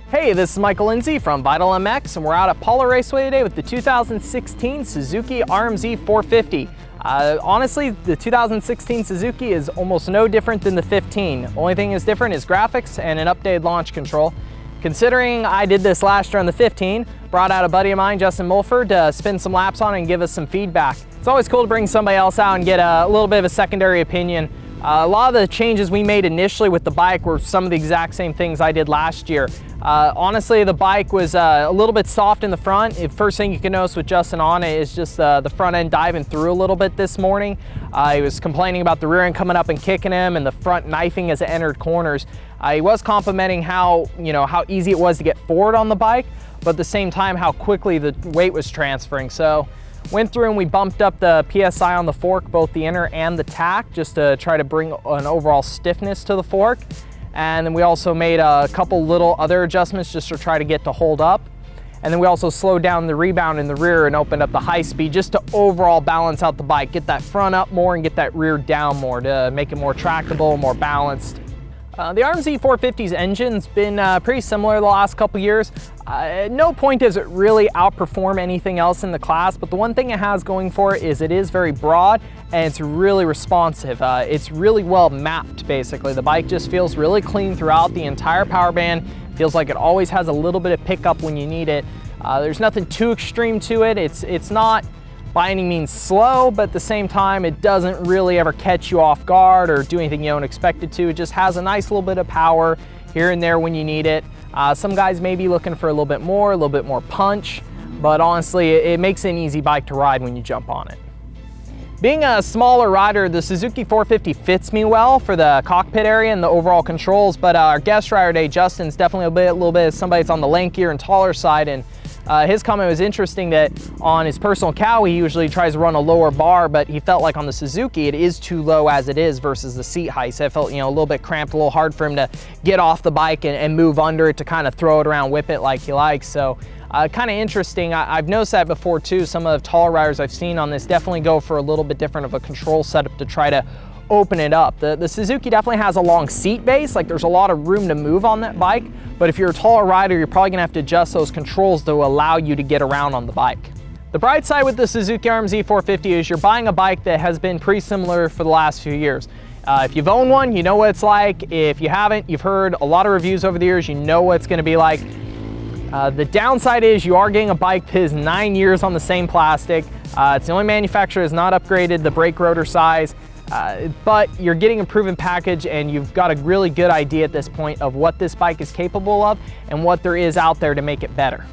Hey, this is Michael Lindsay from Vital MX, and we're out at Pala Raceway today with the 2016 Suzuki RM-Z450. Honestly, the 2016 Suzuki is almost no different than the 15. Only thing is different is graphics and an updated launch control. Considering I did this last year on the 15, brought out a buddy of mine, Justin Mulford, to spin some laps on it and give us some feedback. It's always cool to bring somebody else out and get a little bit of a secondary opinion. A lot of the changes we made initially with the bike were some of the exact same things I did last year. Honestly, the bike was a little bit soft in the front. The first thing you can notice with Justin on it is just the front end diving through a little bit this morning. He was complaining about the rear end coming up and kicking him and the front knifing as it entered corners. He was complimenting how easy it was to get forward on the bike, but at the same time how quickly the weight was transferring. So went through and we bumped up the PSI on the fork, both the inner and the tack, just to try to bring an overall stiffness to the fork. And then we also made a couple little other adjustments just to try to get to hold up. And then we also slowed down the rebound in the rear and opened up the high speed just to overall balance out the bike, get that front up more and get that rear down more to make it more tractable, more balanced. The RM-Z450's engine's been pretty similar the last couple years. At no point does it really outperform anything else in the class, but the one thing it has going for it is it is very broad and it's really responsive. It's really well mapped, basically. The bike just feels really clean throughout the entire power band. Feels like it always has a little bit of pickup when you need it. There's nothing too extreme to it. It's not by any means slow, but at the same time, it doesn't really ever catch you off guard or do anything you don't expect it to. It just has a nice little bit of power here and there when you need it. Some guys may be looking for a little bit more punch, but honestly, it makes it an easy bike to ride when you jump on it. Being a smaller rider, the Suzuki 450 fits me well for the cockpit area and the overall controls, but our guest rider today, Justin's definitely a little bit of somebody that's on the lankier and taller side, and his comment was interesting that on his personal cow, he usually tries to run a lower bar, but he felt like on the Suzuki, it is too low as it is versus the seat height. So it felt, a little bit cramped, a little hard for him to get off the bike and move under it to kind of throw it around, whip it like he likes. So kind of interesting. I've noticed that before too. Some of the taller riders I've seen on this definitely go for a little bit different of a control setup to try to open it up. The Suzuki definitely has a long seat base, like there's a lot of room to move on that bike, but if you're a taller rider, you're probably gonna have to adjust those controls to allow you to get around on the bike. The bright side with the Suzuki RM-Z450 is you're buying a bike that has been pretty similar for the last few years. If you've owned one, you know what it's like. If you haven't, you've heard a lot of reviews over the years, you know what it's gonna be like. The downside is you are getting a bike that is 9 years on the same plastic. It's the only manufacturer that's not upgraded the brake rotor size. But you're getting a proven package and you've got a really good idea at this point of what this bike is capable of and what there is out there to make it better.